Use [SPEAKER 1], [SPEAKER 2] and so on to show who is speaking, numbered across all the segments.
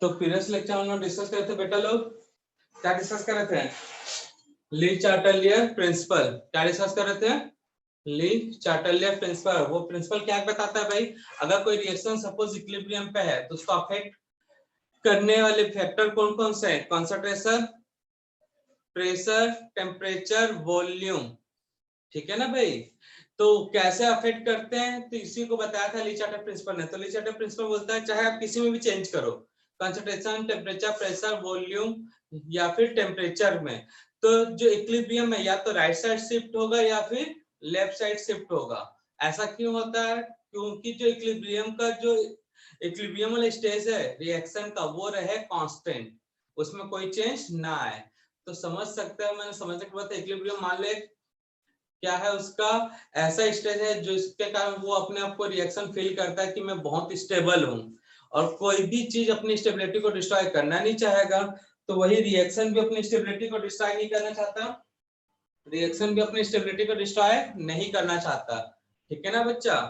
[SPEAKER 1] तो previous lecture में हम डिस्कस कर रहे थे बेटा लोग, क्या डिस्कस कर रहे थे? ली चार्टेलियर प्रिंसिपल। क्या डिस्कस कर रहे थे? ली चार्टेलियर प्रिंसिपल। वो प्रिंसिपल क्या बताता है भाई? अगर कोई रिएक्शन सपोज इक्विलिब्रियम पे है तो उसको अफेक्ट करने वाले फैक्टर कौन कौन से हैं? Concentration, pressure, temperature, volume. ठीक है ना भाई? तो कैसे अफेक्ट करते हैं तो इसी को बताया था ली चार्टेलियर प्रिंसिपल ने। तो ली चार्टेलियर प्रिंसिपल बोलता है चाहे आप किसी में भी चेंज करो, कंसंट्रेशन, टेम्परेचर, प्रेशर, वॉल्यूम या फिर टेम्परेचर में, तो जो इक्विलिब्रियम है या तो राइट साइड शिफ्ट होगा या फिर लेफ्ट साइड शिफ्ट होगा। ऐसा क्यों होता है? क्योंकि जो इक्विलिब्रियम का जो इक्विलिब्रियम वाला स्टेज है रिएक्शन का, वो रहे कांस्टेंट, उसमें कोई चेंज ना आए। तो समझ सकते हैं, मैंने समझने के बाद इक्विलिब्रियम मान ले क्या है उसका ऐसा स्टेज है जो इसके कारण वो अपने आप को रिएक्शन फील करता है कि मैं बहुत स्टेबल हूं, और कोई भी चीज अपनी स्टेबिलिटी को डिस्ट्रॉय करना नहीं चाहेगा। तो वही रिएक्शन भी अपनी स्टेबिलिटी को डिस्ट्रॉय नहीं करना चाहता, रिएक्शन भी अपनी स्टेबिलिटी को डिस्ट्रॉय नहीं करना चाहता। ठीक है ना बच्चा?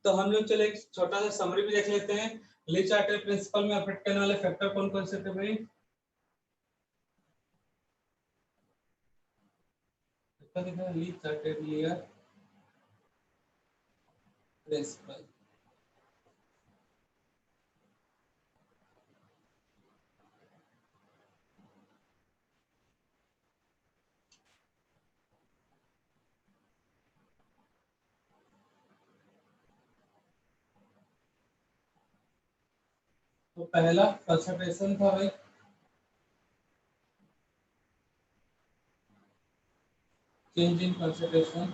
[SPEAKER 1] तो हम लोग चलो एक छोटा सा समरी भी देख लेते हैं। ली चार्टेलियर प्रिंसिपल में अफेक्ट करने वाले फैक्टर कौन कौन से थे भाई? ली चार्टेलियर प्रिंसिपल। तो पहला कंसंट्रेशन था भाई, change in concentration.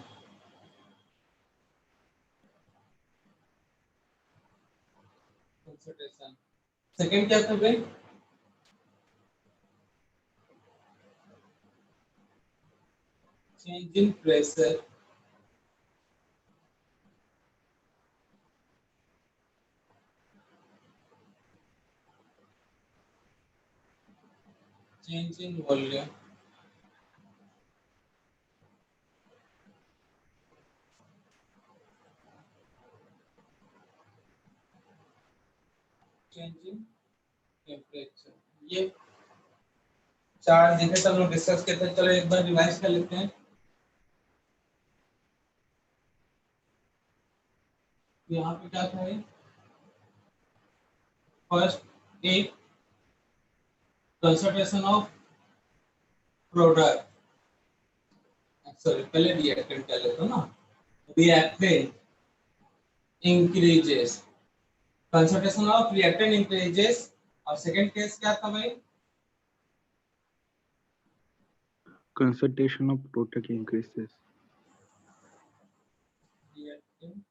[SPEAKER 1] Concentration second क्या था भाई? Change in pressure. Change in volume. Change in temperature. ये चार देखे सब लोग डिस्कस किए थे, चलो एक बार रिवाइज कर लेते हैं। यहाँ पे क्या था भाई? फर्स्ट एक कंसंट्रेशन ऑफ प्रोडक्ट, सॉरी पहले रिएक्टेंट कर लेते हो ना। Reactant increases, concentration of reactant increases. और सेकंड केस क्या था भाई?
[SPEAKER 2] Concentration of product increases.
[SPEAKER 1] Reactant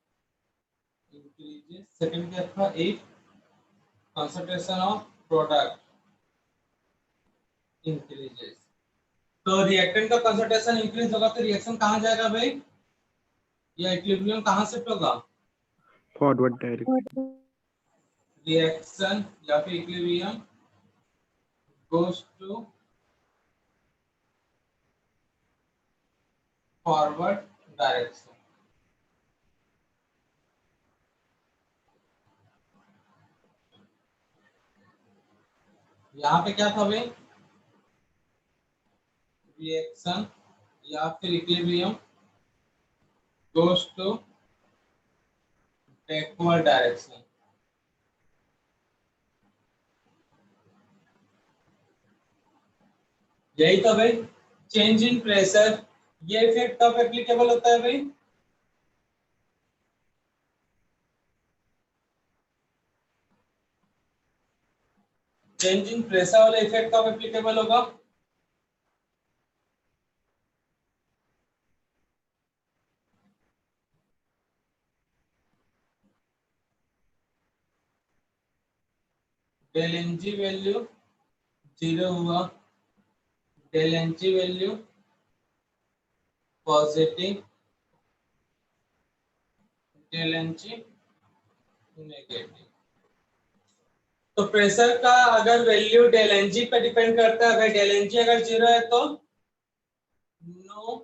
[SPEAKER 1] increases. Second क्या था? एक कंसंट्रेशन ऑफ प्रोडक्ट इंक्रीजेस। तो रिएक्टेंट का कंसंट्रेशन इंक्रीज होगा तो रिएक्शन कहां जाएगा भाई? या इक्विलिब्रियम कहां शिफ्ट होगा?
[SPEAKER 2] Forward direction.
[SPEAKER 1] रिएक्शन या फिर equilibrium goes to forward direction। यहाँ पे क्या था भाई? रिएक्शन या फिर equilibrium goes to backward direction। यही तो भाई चेंज इन प्रेशर। ये इफेक्ट कब एप्लीकेबल होता है भाई? चेंज इन प्रेशर वाला इफेक्ट कब एप्लीकेबल होगा? डेल एन जी वैल्यू 0 हुआ, del n g value positive, del n g negative. तो प्रेशर का अगर वैल्यू डेल एन जी पे डिपेंड करता है, अगर डेल एन जी अगर 0 है तो नो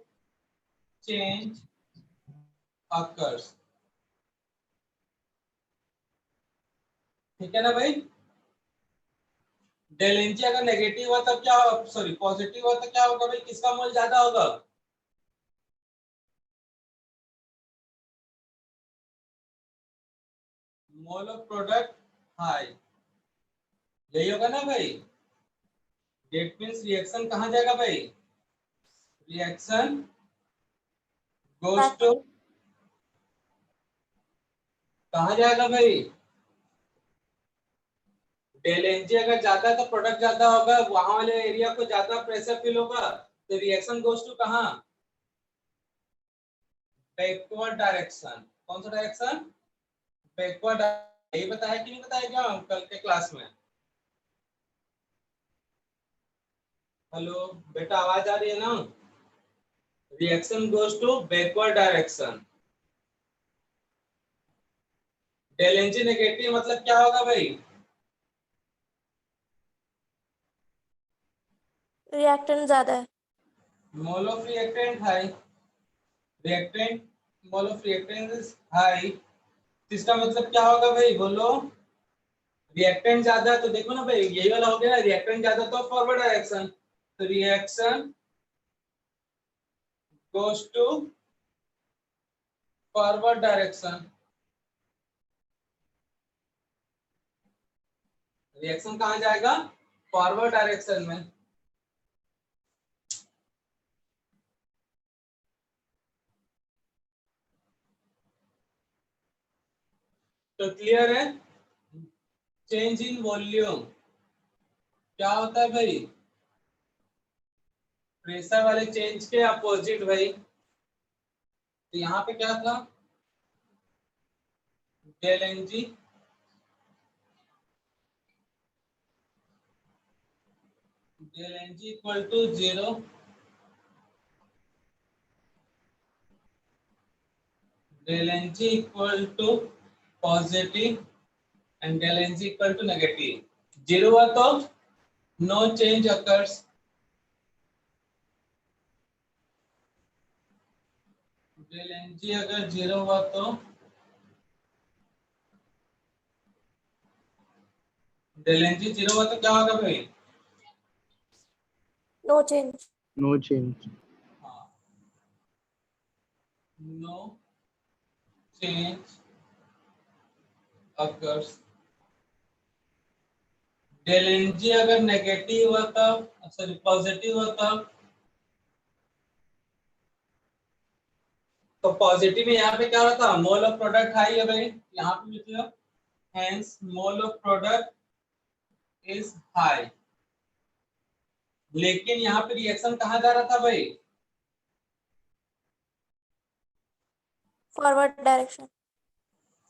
[SPEAKER 1] चेंज अकर्स। ठीक है ना भाई? डेल एन जी अगर नेगेटिव हुआ तब क्या, सॉरी पॉजिटिव हुआ तो क्या होगा भाई, किसका मोल ज्यादा होगा? मोल ऑफ प्रोडक्ट हाई, यही होगा ना भाई। डेट मींस रिएक्शन कहाँ जाएगा भाई, रिएक्शन गोस टू कहाँ जाएगा भाई, डेल एन जी अगर ज्यादा है तो प्रोडक्ट ज्यादा होगा, वहां वाले एरिया को ज्यादा प्रेशर फील होगा, तो रिएक्शन गोस टू कहाँ, बैकवर्ड डायरेक्शन। कौन सा डायरेक्शन, बैकवर्ड। यही बताया कि नहीं बताया क्या कल के क्लास में? हेलो बेटा, आवाज आ रही है ना? Reaction goes to backward direction. Del n g negative मतलब क्या होगा भाई,
[SPEAKER 3] रिएक्टेंट ज्यादा है।
[SPEAKER 1] Mole of reactant high, reactant mole of reactant is high, इसका मतलब क्या होगा भाई बोलो, रिएक्टेंट ज्यादा है तो देखो ना भाई, यही वाला हो गया ना, रिएक्टेंट ज्यादा तो फॉरवर्ड डायरेक्शन, तो reaction goes to forward direction. Reaction कहाँ जाएगा, फॉरवर्ड डायरेक्शन में। तो क्लियर है, चेंज इन वॉल्यूम क्या होता है भाई, प्रेशर वाले चेंज के अपोजिट भाई। तो यहाँ पे क्या था, del n g equal to 0, del n g equal to positive and del n g equal to negative. 0 हुआ तो no change occurs, del n g अगर 0 हुआ तो डेल एन जी 0 हुआ तो क्या होगा भाई,
[SPEAKER 3] no change.
[SPEAKER 2] No change.
[SPEAKER 1] No change occurs. Del n g अगर नेगेटिव हुआ तब, सॉरी पॉजिटिव हुआ तब, तो पॉजिटिव में यहाँ पे क्या होता है, मोल ऑफ प्रोडक्ट हाई है भाई, यहाँ पे लिख लो, hence mole of product is high. लेकिन यहाँ पे रिएक्शन कहाँ जा रहा था भाई,
[SPEAKER 3] फॉरवर्ड डायरेक्शन।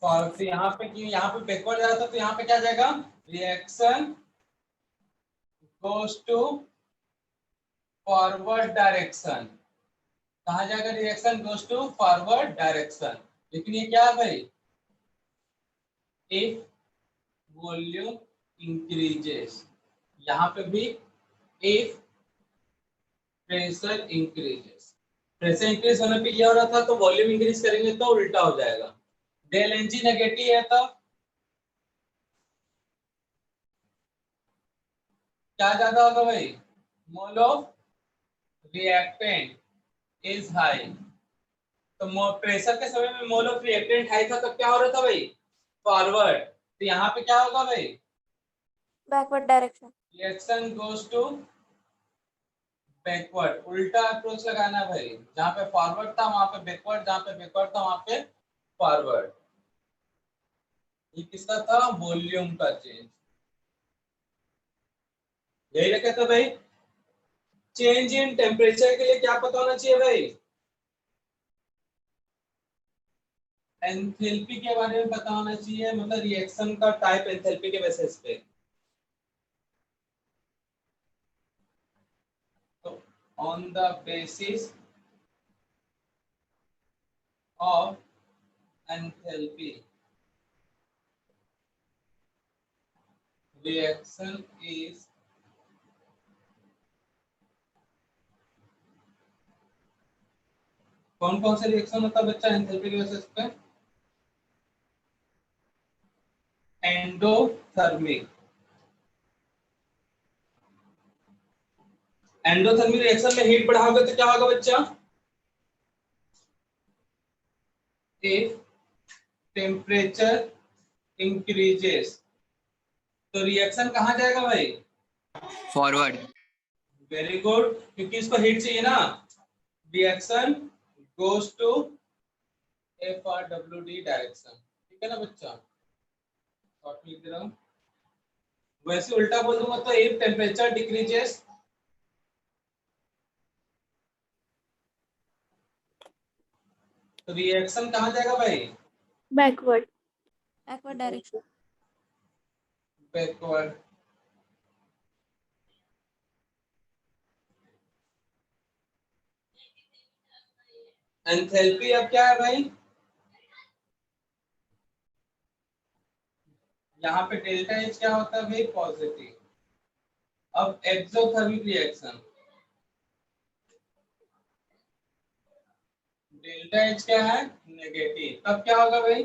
[SPEAKER 1] और फिर यहाँ पे क्यों, यहाँ पे बैकवर्ड जा रहा था, तो यहाँ पे क्या जाएगा, reaction goes to forward direction. कहाँ जाएगा, reaction goes to forward direction. लेकिन ये क्या है भाई, इफ वॉल्यूम इंक्रीजेस, यहाँ पे भी if pressure increases, pressure increase होने पे क्या हो रहा था, तो वॉल्यूम इंक्रीज करेंगे तो उल्टा हो जाएगा। डेल एन जी नेगेटिव है तो क्या ज्यादा होगा भाई, मोल ऑफ रिएक्टेंट इज हाई। तो प्रेशर के समय में मोल ऑफ रिएक्टेंट हाई था तो क्या हो रहा था भाई, फॉरवर्ड। तो यहाँ पे क्या होगा भाई,
[SPEAKER 3] backward direction.
[SPEAKER 1] Reaction goes to backward, उल्टा अप्रोच लगाना है भाई, जहाँ पे फॉरवर्ड था वहां पे बैकवर्ड, जहाँ पे बैकवर्ड था वहां पे फॉरवर्ड। ये किसका था, वॉल्यूम का चेंज। यही रखा था भाई। चेंज इन टेम्परेचर के लिए क्या पता होना चाहिए भाई, एंथैल्पी के बारे में पता होना चाहिए, मतलब रिएक्शन का टाइप एंथैल्पी के बेसिस पे। तो on the basis of enthalpy reaction is कौन कौन से रिएक्शन होता है बच्चा एंथैल्पी के बेसिस पे, एंडोथर्मिक, एंडोथर्मिक रिएक्शन में हीट बढ़ाओगे तो क्या होगा बच्चा? इफ टेम्परेचर इंक्रीजेस, तो रिएक्शन कहाँ जाएगा भाई?
[SPEAKER 4] फॉरवर्ड।
[SPEAKER 1] वेरी गुड, क्योंकि इसको हीट चाहिए ना। Reaction goes to FRWD direction, ठीक है ना बच्चा? शॉर्ट में लिख दे रहा हूं। वैसे उल्टा बोल दूंगा तो इफ टेम्परेचर डिक्रीजेस, तो रिएक्शन कहाँ जाएगा भाई?
[SPEAKER 3] Backward direction.
[SPEAKER 1] बैकवर्ड। एंथैल्पी अब क्या है भाई? यहाँ पे डेल्टा एच क्या होता है भाई? पॉजिटिव। अब एक्सोथर्मिक रिएक्शन, डेल्टा एच क्या है? नेगेटिव। तब क्या होगा भाई?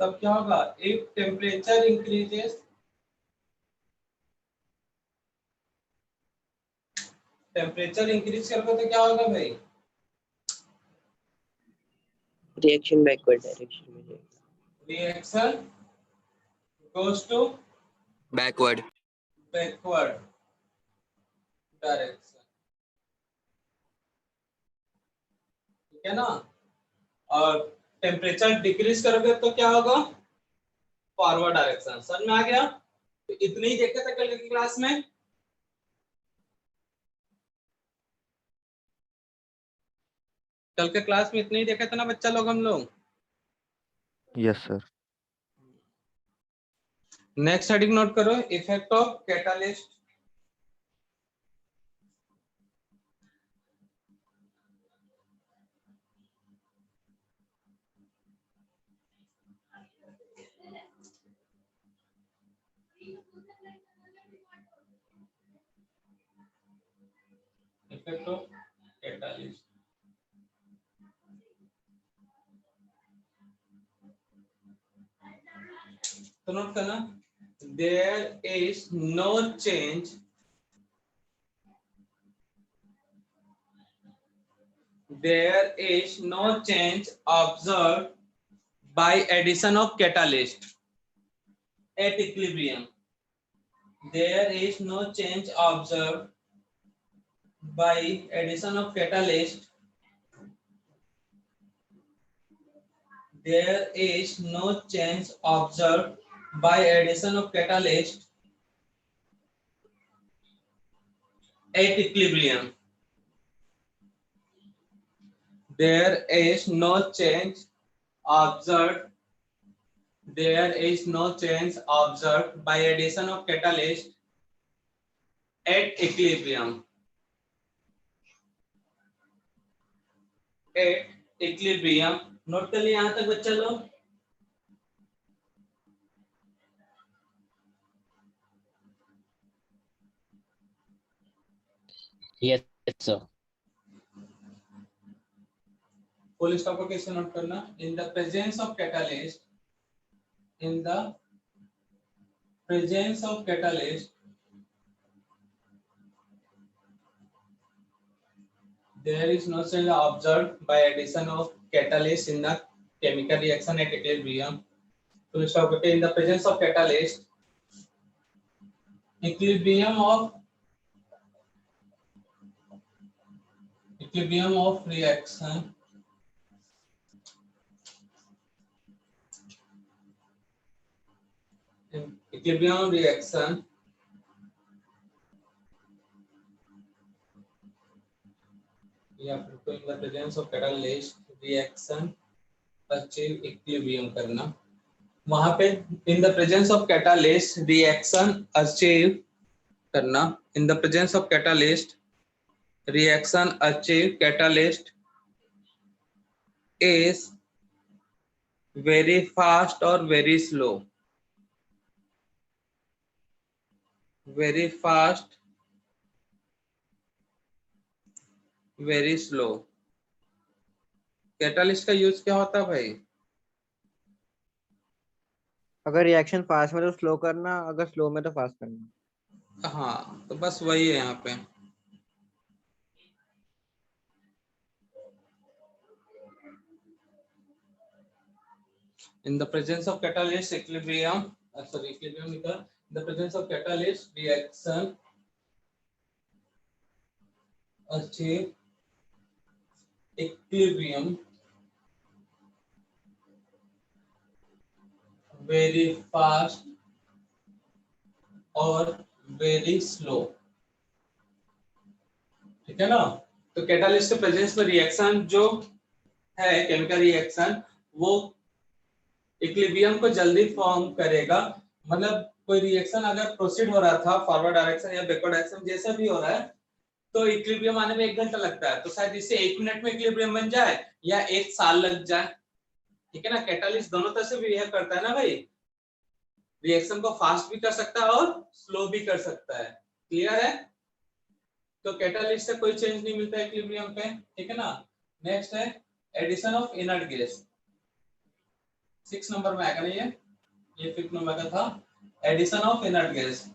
[SPEAKER 1] तब क्या होगा? If temperature increases, temperature increase करोगे तो क्या होगा भाई?
[SPEAKER 4] रिएक्शन बैकवर्ड डायरेक्शन में जाएगा।
[SPEAKER 1] Reaction goes to
[SPEAKER 4] backward.
[SPEAKER 1] Backward direction, ठीक है ना? और टेम्परेचर डिक्रीज करोगे तो क्या होगा? Forward direction. समझ में आ गया? तो इतने ही देखे थे कल की क्लास में। कल के क्लास में इतने ही देखे थे ना बच्चा लोग, हम लोग।
[SPEAKER 2] Yes, sir.
[SPEAKER 1] Next heading note करो, effect of catalyst. Effect of catalyst, तो नोट करना, there is no change, there is no change observed by addition of catalyst at equilibrium. There is no change observed by addition of catalyst. There is no change observed by addition of catalyst at equilibrium. There is no change observed. There is no change observed by addition of catalyst at equilibrium. At equilibrium. Note कर लिया यहां तक बच्चा लोग?
[SPEAKER 4] Yes sir.
[SPEAKER 1] Full stop को कैसे note करना? In the presence of catalyst, in the presence of catalyst, there is no change observed by addition of catalyst in the chemical reaction at equilibrium. Full stop. In the presence of catalyst, equilibrium of reaction, equilibrium of reaction या फिर in the presence of catalyst reaction achieve equilibrium करना। वहां पे in the presence of catalyst reaction achieve करना। in the presence of catalyst reaction achieve catalyst is very fast or very slow, very fast, very slow, catalyst का use क्या होता है भाई?
[SPEAKER 5] अगर रिएक्शन फास्ट में तो स्लो करना, अगर स्लो में तो फास्ट करना।
[SPEAKER 1] हाँ, तो बस वही है यहाँ पे। In the presence of catalyst, equilibrium, equilibrium because in the presence of catalyst, reaction achieve equilibrium very fast और very slow, ठीक है ना? तो कैटालिस्ट के प्रेजेंस में रिएक्शन जो है, केमिकल रिएक्शन, वो इक्विलिब्रियम को जल्दी फॉर्म करेगा। मतलब कोई रिएक्शन अगर प्रोसीड हो रहा था फॉरवर्ड डायरेक्शन या बैकवर्ड डायरेक्शन जैसा भी हो रहा है, तो इक्विलिब्रियम आने में 1 घंटा लगता है, तो शायद इससे 1 मिनट में इक्विलिब्रियम बन जाए या 1 साल लग जाए, ठीक है ना? कैटालिस्ट दोनों तरह से बिहेव करता है ना भाई, रिएक्शन को फास्ट भी कर सकता है और स्लो भी कर सकता है। क्लियर है? तो कैटालिस्ट से कोई चेंज नहीं मिलता है इक्विलिब्रियम पे, ठीक है ना? नेक्स्ट है एडिशन ऑफ इनर्ट गैस। 6 नंबर में आएगा ना ये 5 नंबर का था, एडिशन ऑफ इनर्ट गैस।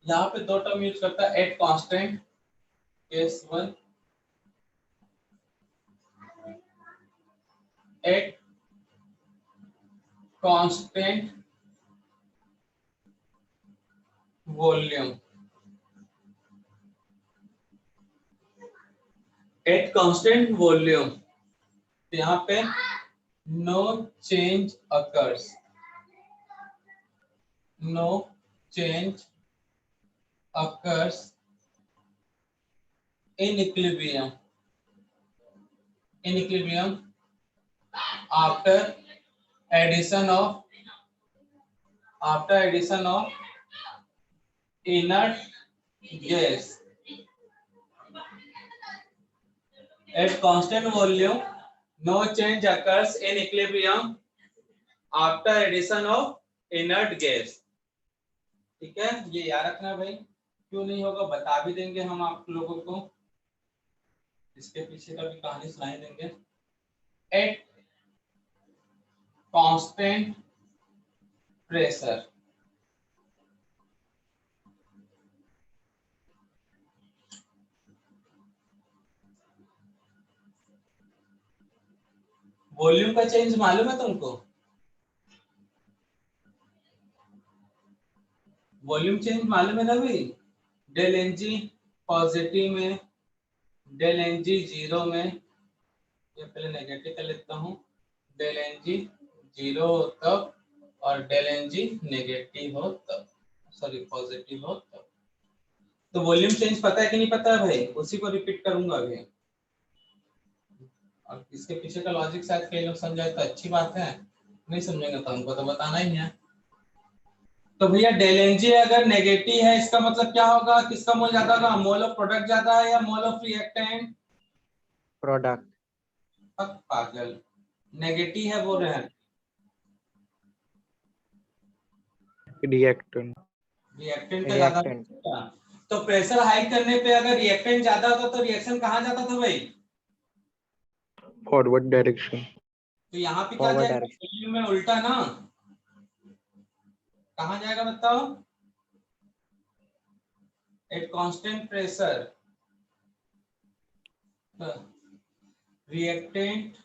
[SPEAKER 1] यहाँ पे 2 टर्म यूज करता है, at constant case 1, at constant volume, at constant volume. तो यहाँ पे no change occurs, no change occurs in equilibrium after addition of inert gas at constant volume. No change occurs in equilibrium after addition of inert gas, ठीक है? ये याद रखना भाई, क्यों नहीं होगा बता भी देंगे हम आप लोगों को, इसके पीछे का भी कहानी सुनाई देंगे। एट कांस्टेंट प्रेशर, वॉल्यूम का चेंज मालूम है तुमको? वॉल्यूम चेंज मालूम है ना भाई? डेल एन जी पॉजिटिव में, डेल एन जी जीरो में, ये पहले नेगेटिव कर लेता हूँ, डेल एन जी जीरो हो तब और डेल एन जी नेगेटिव हो तब, सॉरी पॉजिटिव हो तब। तो वॉल्यूम चेंज पता है कि नहीं पता है भाई? उसी को रिपीट करूंगा अभी, और इसके पीछे का लॉजिक शायद कई लोग समझाए तो अच्छी बात है, नहीं समझेंगे तो हमको तो बताना ही है। तो भैया डेल एन जी अगर नेगेटिव है, इसका मतलब क्या होगा? किसका मोल ज्यादा होगा? मोल ऑफ प्रोडक्ट ज्यादा है या मोल ऑफ रिएक्टेंट?
[SPEAKER 5] प्रोडक्ट।
[SPEAKER 1] पागल, नेगेटिव है बोल रहे हैं,
[SPEAKER 5] रिएक्टेंट।
[SPEAKER 1] रिएक्टेंट का ज्यादा। तो प्रेशर हाई करने पे अगर रिएक्टेंट ज्यादा होता तो रिएक्शन कहाँ जाता था भाई?
[SPEAKER 5] Forward direction.
[SPEAKER 1] तो यहाँ पे क्या जाएगा? वॉल्यूम में उल्टा ना, कहाँ जाएगा बताओ? Eight constant pressure reactant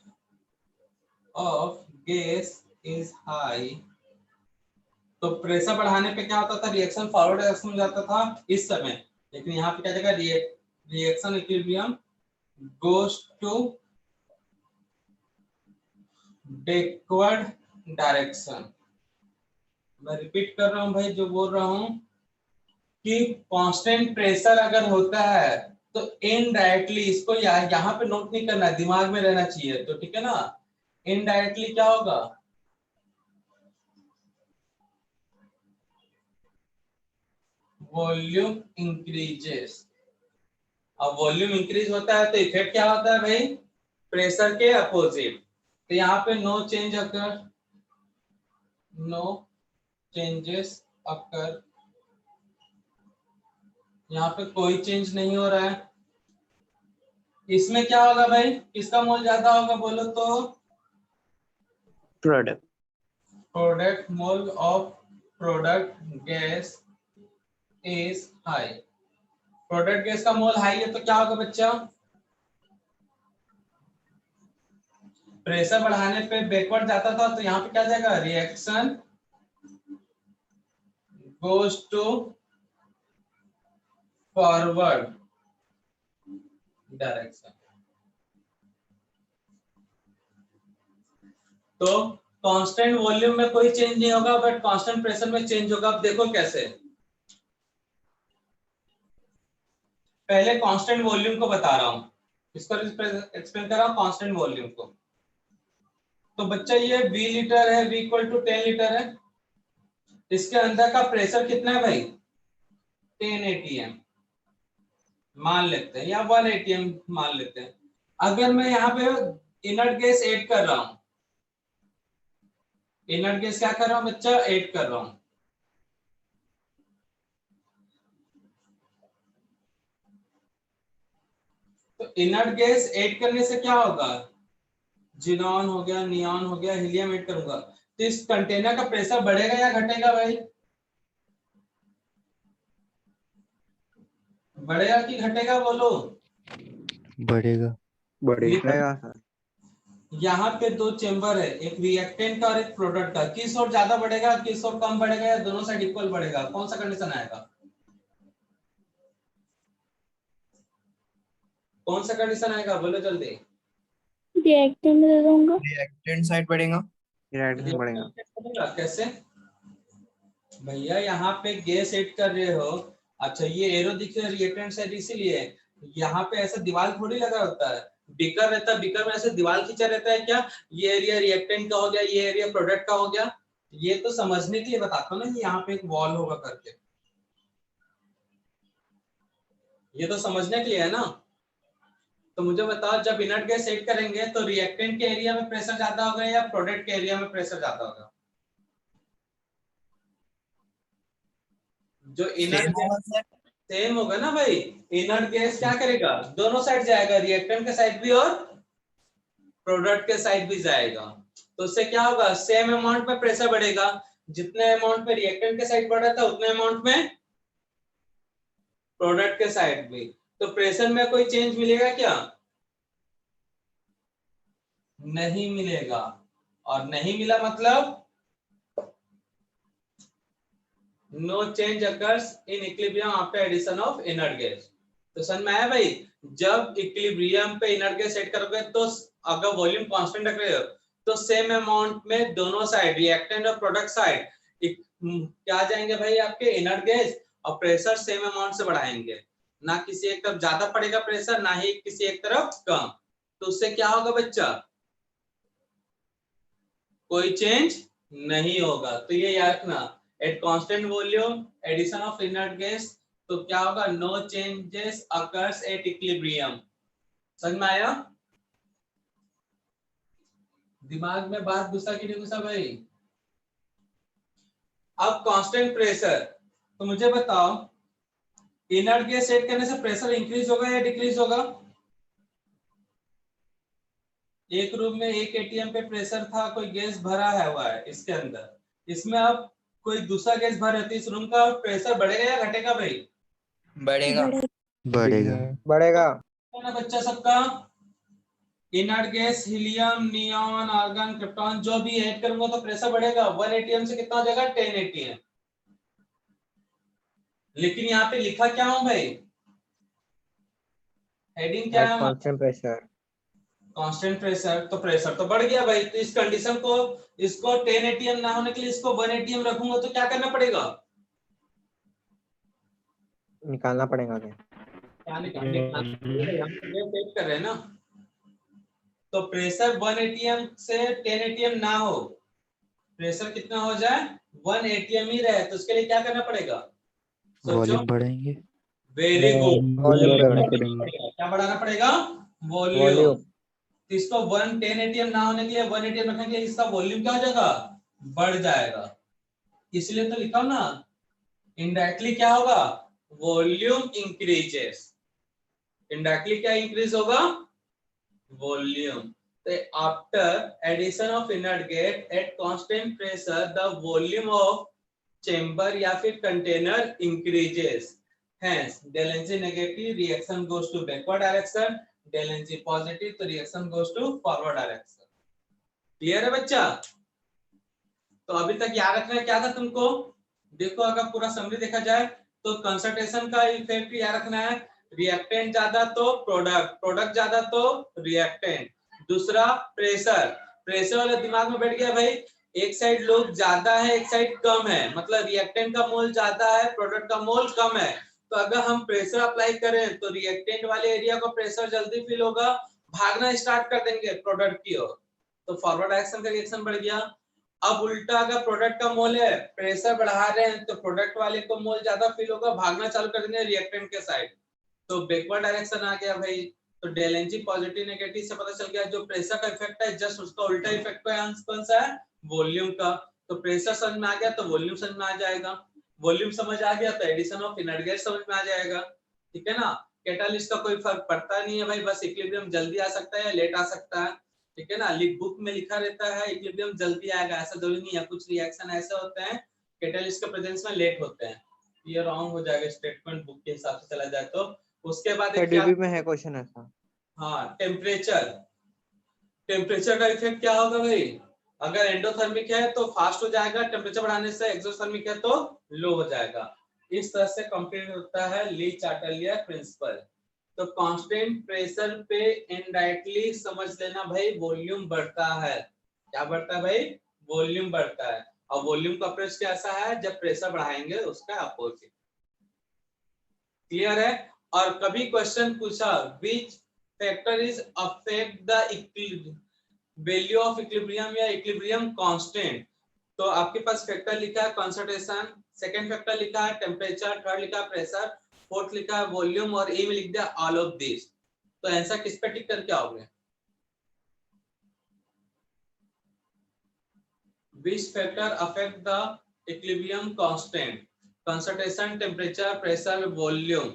[SPEAKER 1] of gas is high, तो प्रेशर बढ़ाने पे क्या होता था? रिएक्शन फॉरवर्ड डायरेक्शन में जाता था इस समय, लेकिन यहाँ पे क्या जाएगा? Reaction equilibrium goes to backward direction. मैं रिपीट कर रहा हूँ भाई, जो बोल रहा हूँ कि कांस्टेंट प्रेशर अगर होता है तो इनडायरेक्टली, इसको यहाँ पे नोट नहीं करना, दिमाग में रहना चाहिए, तो ठीक है ना? इनडायरेक्टली क्या होगा? Volume increases. अब वॉल्यूम इंक्रीज होता है तो इफेक्ट क्या होता है भाई? प्रेशर के अपोजिट। तो यहाँ पे नो चेंज अकर, नो चेंजेस अकर, यहाँ पे कोई चेंज नहीं हो रहा है। इसमें क्या होगा भाई, किसका मोल ज्यादा होगा बोलो तो?
[SPEAKER 4] Product.
[SPEAKER 1] Product mole of product gas is high. Product gas का मोल हाई है तो क्या होगा बच्चा? प्रेशर बढ़ाने पे बैकवर्ड जाता था तो यहाँ पे क्या जाएगा, reaction goes to forward direction. तो कांस्टेंट वॉल्यूम में कोई चेंज नहीं होगा बट कांस्टेंट प्रेशर में चेंज होगा। अब देखो कैसे, पहले कांस्टेंट वॉल्यूम को बता रहा हूं, इसको एक्सप्लेन कर रहा हूं कांस्टेंट वॉल्यूम को। तो बच्चा ये V लीटर है, V इक्वल टू 10 लीटर है, इसके अंदर का प्रेशर कितना है भाई, 10 atm मान लेते हैं या 1 atm मान लेते हैं। अगर मैं यहाँ पे इनर्ट गैस ऐड कर रहा हूं, इनर्ट गैस क्या कर रहा हूं बच्चा, ऐड कर रहा हूं, तो इनर्ट गैस ऐड करने से क्या होगा, जिनॉन हो गया, नियॉन हो गया, हीलियम ऐड करूंगा तो इस कंटेनर का प्रेशर बढ़ेगा या घटेगा भाई, बढ़ेगा कि घटेगा बोलो?
[SPEAKER 2] बढ़ेगा।
[SPEAKER 5] बढ़ेगा सर।
[SPEAKER 1] यहाँ पे दो चेंबर है, एक रिएक्टेंट का और एक प्रोडक्ट का, किस ओर ज्यादा बढ़ेगा, किस ओर कम बढ़ेगा, या दोनों साइड इक्वल बढ़ेगा, कौन सा कंडीशन आएगा, कौन सा कंडीशन आएगा बोलो जल्दी?
[SPEAKER 3] रिएक्टेंट दे दूंगा।
[SPEAKER 4] रिएक्टेंट साइड बढ़ेगा।
[SPEAKER 5] रिएक्शन बढ़ेगा।
[SPEAKER 1] बढ़ेगा कैसे भैया, यहाँ पे गैस ऐड कर रहे हो, अच्छा ये एरो दिख रहा है रिएक्टेंट साइड, इसीलिए यहाँ पे ऐसा दीवार थोड़ी लगा होता है, बीकर रहता है, बीकर में ऐसे दीवार खींचा रहता है क्या, ये एरिया रिएक्टेंट का हो गया, ये एरिया प्रोडक्ट का हो गया, ये तो समझने के लिए बताता हूँ ना कि यहाँ पे एक वॉल होगा करके, ये तो समझने के लिए है ना। तो मुझे बताओ जब इनर्ट गैस ऐड करेंगे तो रिएक्टेंट के एरिया में प्रेशर ज्यादा होगा या प्रोडक्ट के एरिया में प्रेशर ज्यादा होगा? जो इनर्ट सेम होगा ना भाई, इनर्ट गैस क्या करेगा, दोनों साइड जाएगा, रिएक्टेंट के साइड भी और प्रोडक्ट के साइड भी जाएगा, तो उससे क्या होगा, सेम अमाउंट में प्रेशर बढ़ेगा, जितने अमाउंट में रिएक्टेंट के साइड बढ़ रहा था उतने अमाउंट में प्रोडक्ट के साइड भी। तो प्रेशर में कोई चेंज मिलेगा क्या, नहीं मिलेगा, और नहीं मिला मतलब no change occurs in equilibrium after addition of inert gas. तो समझ में आया भाई, जब इक्विलिब्रियम पे इनर्ट गैस ऐड करोगे तो अगर वॉल्यूम कांस्टेंट रख रहे हो तो सेम अमाउंट में दोनों साइड रिएक्टेंट और प्रोडक्ट साइड क्या जाएंगे भाई आपके, इनर्ट गैस, और प्रेशर सेम अमाउंट से बढ़ाएंगे, ना किसी एक तरफ ज्यादा पड़ेगा प्रेशर, ना ही किसी एक तरफ कम, तो उससे क्या होगा बच्चा, कोई चेंज नहीं होगा। तो ये याद रखना, at constant volume addition of inert gas, तो क्या होगा, no changes occurs at equilibrium. समझ में आया, दिमाग में बात घुसा कि नहीं घुसा भाई? अब कांस्टेंट प्रेशर, तो मुझे बताओ इनर्ट गैस सेट करने से प्रेशर इंक्रीज होगा या डिक्रीज होगा? एक रूम में 1 atm पे प्रेशर था, कोई गैस भरा है हुआ है इसके अंदर, इसमें अब कोई दूसरा गैस भर है तो इस रूम का प्रेशर बढ़ेगा या घटेगा भाई?
[SPEAKER 4] बढ़ेगा।
[SPEAKER 2] बढ़ेगा।
[SPEAKER 5] बढ़ेगा।
[SPEAKER 1] ना बच्चा सबका, inert gas helium, neon, argon, krypton जो भी ऐड करूंगा तो प्रेशर बढ़ेगा, 1 atm से कितना हो जाएगा, 10 atm। लेकिन यहाँ पे लिखा क्या हूं भाई, हेडिंग क्या है,
[SPEAKER 5] कांस्टेंट प्रेशर।
[SPEAKER 1] कांस्टेंट प्रेशर, तो प्रेशर तो बढ़ गया भाई, तो इस कंडीशन को, इसको 10 atm ना होने के लिए इसको 1 atm रखूंगा तो क्या करना पड़ेगा,
[SPEAKER 5] निकालना पड़ेगा क्या?
[SPEAKER 1] क्या निकालने कर रहे हैं ना, तो प्रेशर 1 atm से 10 atm ना हो, प्रेशर कितना हो जाए, 1 atm ही रहे, तो उसके लिए क्या करना पड़ेगा, सोचो।
[SPEAKER 2] वॉल्यूम बढ़ाएंगे।
[SPEAKER 1] वेरी गुड,
[SPEAKER 5] वॉल्यूम
[SPEAKER 1] क्या बढ़ाना पड़ेगा, वॉल्यूम।
[SPEAKER 5] वॉल्यूम।
[SPEAKER 1] इसको 10 atm ना होने के लिए 1 atm रखने के लिए इसका वॉल्यूम क्या हो जाएगा, बढ़ जाएगा, इसलिए तो लिखा ना इनडायरेक्टली क्या होगा, वॉल्यूम इंक्रीजेस। इनडायरेक्टली क्या इंक्रीज होगा, वॉल्यूम। तो after addition of inert gas at constant pressure the volume of chamber या फिर container increases, hence del Ng negative reaction goes to backward direction, del Ng positive तो reaction goes to forward direction. Clear है बच्चा? तो अभी तक याद रखना क्या था तुमको, देखो अगर पूरा समरी देखा जाए तो कंसंट्रेशन का इफेक्ट याद रखना है, रिएक्टेंट ज्यादा तो प्रोडक्ट, प्रोडक्ट ज्यादा तो रिएक्टेंट। दूसरा प्रेशर, प्रेशर वाले दिमाग में बैठ गया भाई, एक साइड लोग ज्यादा है एक साइड कम है, मतलब रिएक्टेंट का मोल ज्यादा है प्रोडक्ट का मोल कम है, तो अगर हम प्रेशर अप्लाई करें तो रिएक्टेंट वाले एरिया को प्रेशर जल्दी फील होगा, भागना स्टार्ट कर देंगे प्रोडक्ट की ओर, तो फॉरवर्ड डायरेक्शन का रिएक्शन बढ़ गया। अब उल्टा अगर प्रोडक्ट का मोल है, प्रेशर बढ़ा रहे हैं तो प्रोडक्ट वाले को मोल ज्यादा फील होगा, भागना चालू कर देंगे रिएक्टेंट के साइड, तो बैकवर्ड डायरेक्शन आ गया भाई। तो del Ng पॉजिटिव नेगेटिव से पता चल गया जो प्रेशर का इफेक्ट है जस्ट उसका उल्टा इफेक्ट कौन सा है, वॉल्यूम का। तो प्रेशर समझ में आ गया तो वॉल्यूम समझ में आ जाएगा, वॉल्यूम समझ आ गया तो एडिशन ऑफ इनर्ट गैस समझ में आ जाएगा, ठीक है ना। कैटालिस्ट का कोई फर्क पड़ता नहीं है भाई, बस इक्विलिब्रियम जल्दी आ सकता है या लेट आ सकता है, ठीक है ना। बुक में लिखा रहता है इक्विलिब्रियम जल्दी आएगा, ऐसा जरूरी नहीं है, कुछ रिएक्शन ऐसे होते हैं कैटालिस्ट के प्रेजेंस में लेट होते हैं, ये रॉन्ग हो जाएगा स्टेटमेंट बुक के हिसाब से चला जाए तो। उसके बाद एक क्या,
[SPEAKER 5] डीबी में है क्वेश्चन ऐसा।
[SPEAKER 1] हाँ टेम्परेचर, टेम्परेचर का इफेक्ट क्या होगा भाई, अगर एंडोथर्मिक है तो फास्ट हो जाएगा टेम्परेचर बढ़ाने से, एक्सोथर्मिक है तो लो हो जाएगा। इस तरह से कंप्लीट होता है ली चार्टेलियर प्रिंसिपल। तो कांस्टेंट प्रेशर पे इनडायरेक्टली समझ लेना भाई वॉल्यूम बढ़ता है, क्या बढ़ता है भाई, वॉल्यूम बढ़ता है, और वॉल्यूम का अप्रोच कैसा है, जब प्रेशर बढ़ाएंगे उसका अपोजिट। क्लियर है? और कभी क्वेश्चन पूछा which factor is affect the value of equilibrium या इक्विलिब्रियम कांस्टेंट, तो आपके पास फैक्टर लिखा है कंसंट्रेशन, सेकंड फैक्टर लिखा है टेम्परेचर, थर्ड लिखा है प्रेशर, फोर्थ लिखा है वॉल्यूम और ए में लिख दिया ऑल ऑफ दिस। तो आंसर किस पे टिक करके आओगे, which factor affect the equilibrium constant, concentration temperature pressure volume,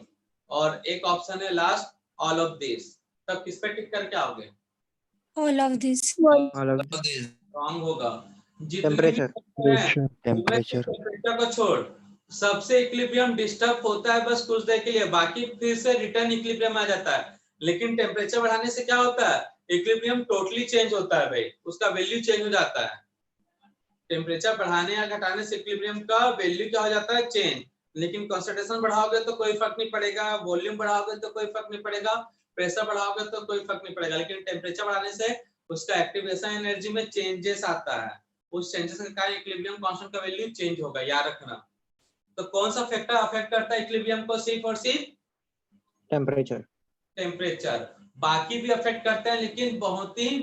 [SPEAKER 1] और एक ऑप्शन है लास्ट ऑल ऑफ दिस, तब किस पे टिक करके आओगे,
[SPEAKER 6] All of this.
[SPEAKER 1] रॉन्ग होगा। जितने भी
[SPEAKER 5] टेम्परेचर
[SPEAKER 1] हैं,
[SPEAKER 2] टेम्परेचर
[SPEAKER 1] टेम्परेचर को छोड़ सबसे इक्विलिब्रियम डिस्टर्ब होता है बस कुछ देर के लिए, बाकी फिर से रिटर्न इक्विलिब्रियम आ जाता है। लेकिन टेम्परेचर बढ़ाने से क्या होता है, इक्विलिब्रियम टोटली चेंज होता है भाई, उसका वैल्यू चेंज हो जाता है। टेम्परेचर बढ़ाने या घटाने से इक्विलिब्रियम का वैल्यू क्या हो जाता है, चेंज। लेकिन कंसंट्रेशन बढ़ाओगे तो कोई फर्क नहीं पड़ेगा, वॉल्यूम बढ़ाओगे तो कोई फर्क नहीं पड़ेगा, प्रेशर बढ़ाओगे तो कोई फर्क नहीं पड़ेगा, लेकिन टेम्परेचर बढ़ाने से उसका एक्टिवेशन एनर्जी में चेंजेस आता है, उस चेंजेस के कारण इक्विलिब्रियम कांस्टेंट का वैल्यू चेंज होगा, याद रखना। तो कौन सा फैक्टर अफेक्ट करता है इक्विलिब्रियम को, सिर्फ और सिर्फ
[SPEAKER 5] टेम्परेचर।
[SPEAKER 1] टेम्परेचर, बाकी भी अफेक्ट करते हैं लेकिन बहुत ही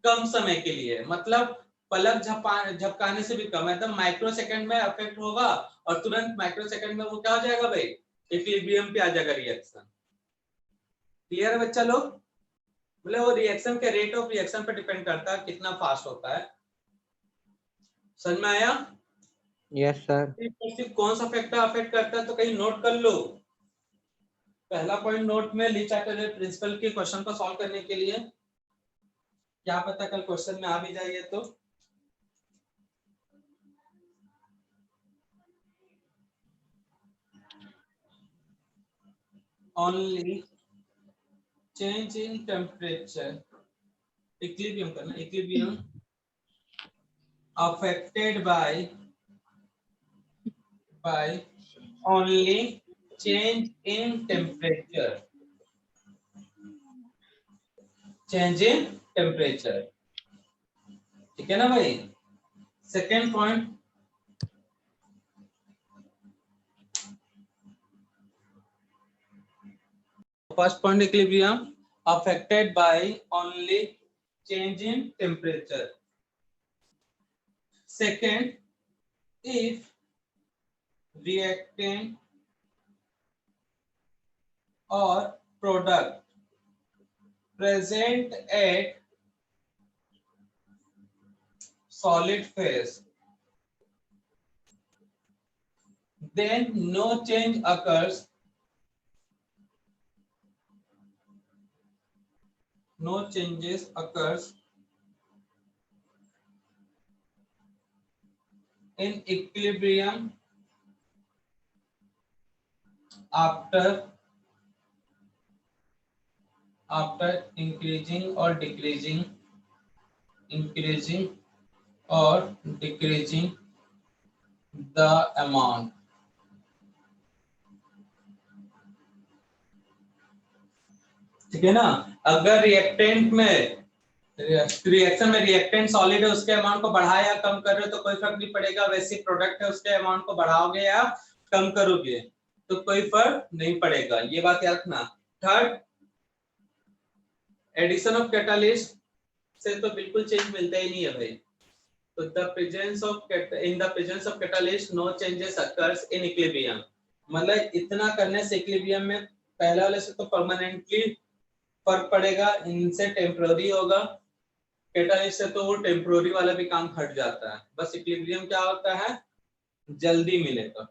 [SPEAKER 1] कम समय के लिए, मतलब पलक झपकाने से भी कम, एकदम माइक्रो सेकंड में अफेक्ट होगा और तुरंत माइक्रो सेकंड में वो क्या हो जाएगा भाई, इक्विलिब्रियम पे आ जाएगा रिएक्शन। क्लियर है बच्चा लोग? मतलब वो रिएक्शन के रेट ऑफ रिएक्शन पे डिपेंड करता है कितना फास्ट होता है, समझ में आया?
[SPEAKER 5] Yes sir.
[SPEAKER 1] कौन सा फैक्टर अफेक्ट करता है तो कहीं नोट कर लो, पहला पॉइंट नोट में ली चार्टेलियर प्रिंसिपल के क्वेश्चन को सॉल्व करने के लिए, क्या पता कल क्वेश्चन में आ भी जाइए तो। only change in temperature, equilibrium करना, equilibrium affected by only change in temperature, change in temperature, ठीक है ना भाई। Second point, first point equilibrium affected by only change in temperature. Second, if reactant or product present at solid phase, then no change occurs. No changes occurs in equilibrium after increasing or decreasing the amount. ठीक है ना, अगर reaction में reactant solid है उसके amount को बढ़ा या कम कर रहे हो तो कोई फर्क नहीं पड़ेगा, वैसे प्रोडक्ट है उसके अमाउंट को बढ़ाओगे या कम करोगे तो कोई फर्क नहीं पड़ेगा, ये बात याद रखना। थर्ड, एडिशन ऑफ कैटालिस्ट से तो बिल्कुल चेंज मिलता ही नहीं है भाई, तो in the presence of catalyst no changes occurs in equilibrium, मतलब इतना करने से इक्विलिब्रियम में पहले वाले से तो परमानेंटली फर्क पड़ेगा, इनसे टेम्पररी होगा, कैटालिस्ट से तो वो टेम्पररी वाला भी काम हट जाता है, बस इक्विलिब्रियम क्या होता है जल्दी मिलेगा।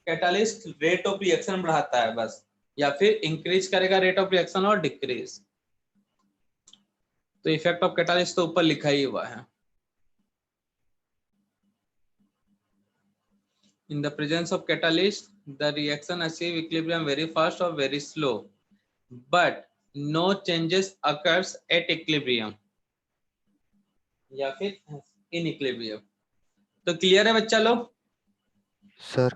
[SPEAKER 1] कैटालिस्ट रेट ऑफ रिएक्शन बढ़ाता है बस, या फिर इंक्रीज करेगा रेट ऑफ रिएक्शन और डिक्रीज, तो इफेक्ट ऑफ कैटालिस्ट तो ऊपर लिखा ही हुआ है। In the presence of catalyst, the reaction achieve equilibrium very fast or very slow, but no changes occurs at equilibrium या फिर in equilibrium। तो क्लियर है बच्चा लोग?
[SPEAKER 2] Sir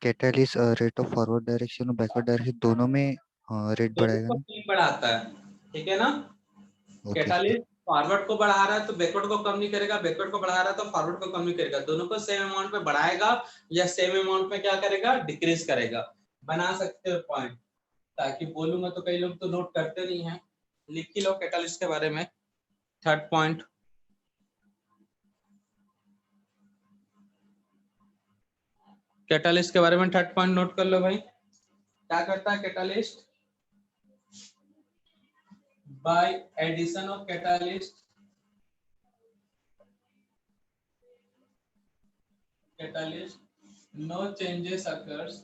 [SPEAKER 2] catalyst rate of forward direction और बैकवर्ड डायरेक्शन दोनों में rate बढ़ाएगा ना?
[SPEAKER 1] बढ़ाता है, ठीक है ना।
[SPEAKER 2] Okay sir.
[SPEAKER 1] कैटालिस्ट फॉरवर्ड को बढ़ा रहा है तो बैकवर्ड को कम नहीं करेगा, बैकवर्ड को बढ़ा रहा है तो फॉरवर्ड को कम नहीं करेगा, दोनों को सेम अमाउंट में बढ़ाएगा या सेम अमाउंट में क्या करेगा डिक्रीज करेगा। बना सकते हो पॉइंट, ताकि बोलूंगा तो कई लोग तो नोट करते नहीं है, लिख ही लो कैटालिस्ट के बारे में। थर्ड पॉइंट, कैटालिस्ट के बारे में थर्ड पॉइंट नोट कर लो भाई। क्या करता है catalyst? by addition of catalyst no changes occurs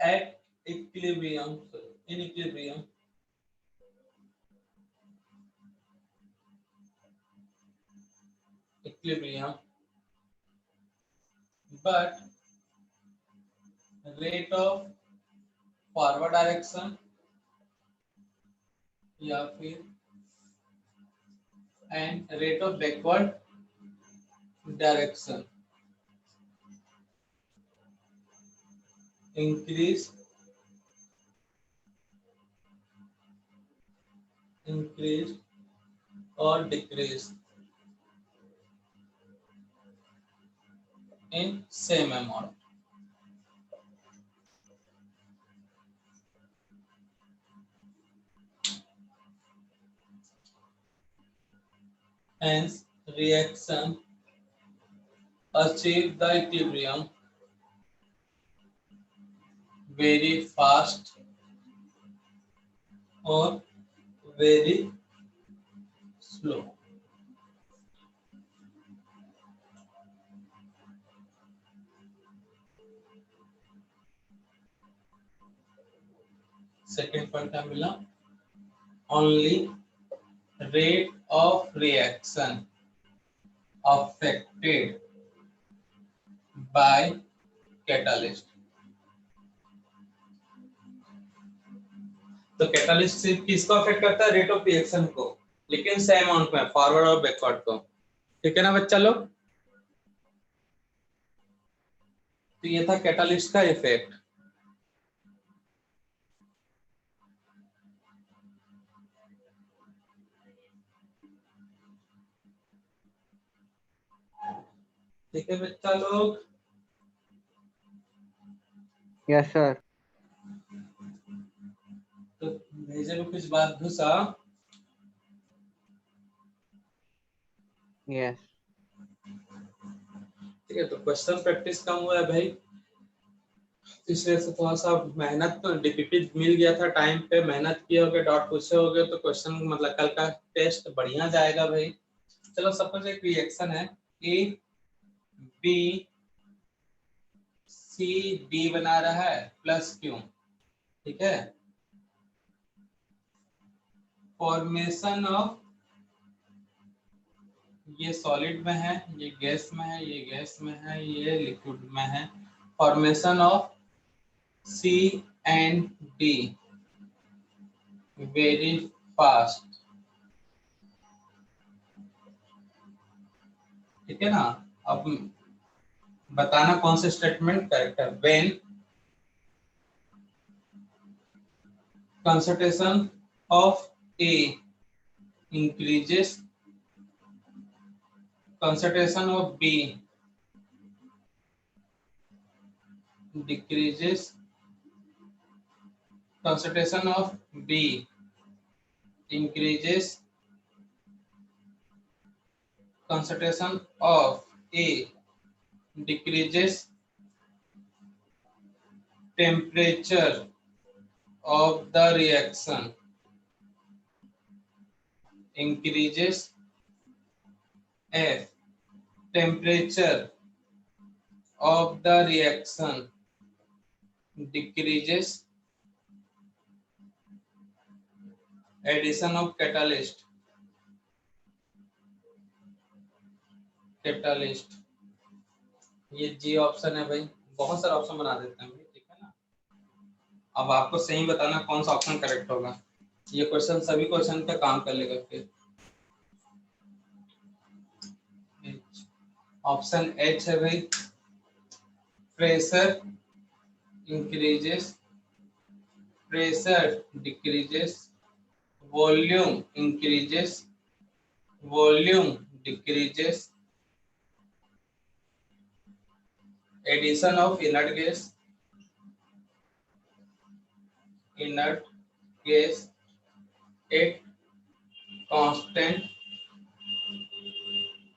[SPEAKER 1] at equilibrium, in equilibrium but rate of forward direction या फिर and rate of backward direction increase or decrease in same amount। Hence reaction achieve the equilibrium very fast or very slow। Second point क्या मिला? only rate of reaction affected by catalyst। तो catalyst सिर्फ किसको affect करता है? Rate of reaction को, लेकिन same amount में फॉरवर्ड और बैकवर्ड को, ठीक है ना बच्चा लोग। तो ये था कैटालिस्ट का इफेक्ट। ठीक है बच्चा लोग?
[SPEAKER 5] Yes sir.
[SPEAKER 1] तो भेजे में कुछ बात घुसा?
[SPEAKER 5] यस।
[SPEAKER 1] ठीक है, तो क्वेश्चन प्रैक्टिस कम हुआ है भाई, इसलिए से थोड़ा सा मेहनत तो डीपीपी मिल गया था टाइम पे, मेहनत किए होगे, डॉट पूछे होगे तो क्वेश्चन मतलब कल का टेस्ट बढ़िया जाएगा भाई। चलो सपोज एक रिएक्शन है ए बी सी डी बना रहा है प्लस क्यू, ठीक है। फॉर्मेशन ऑफ, ये सॉलिड में है, ये गैस में है, ये गैस में है, ये लिक्विड में है। Formation of C and D very fast, ठीक है ना। अब बताना कौन सा स्टेटमेंट करेक्ट है। When concentration of A increases, concentration of B decreases, concentration of B increases, concentration of A decreases, temperature of the reaction increases, F temperature of the reaction decreases, addition of catalyst, catalyst, ये जी option है भाई, बहुत सारे option बना देते हैं भाई, ठीक है ना। अब आपको सही बताना कौन सा ऑप्शन करेक्ट होगा। ये क्वेश्चन सभी क्वेश्चन पे काम कर लेगा फिर। ऑप्शन एच है भाई, pressure increases, pressure decreases, volume increases, volume decreases, addition of inert gas, inert gas at constant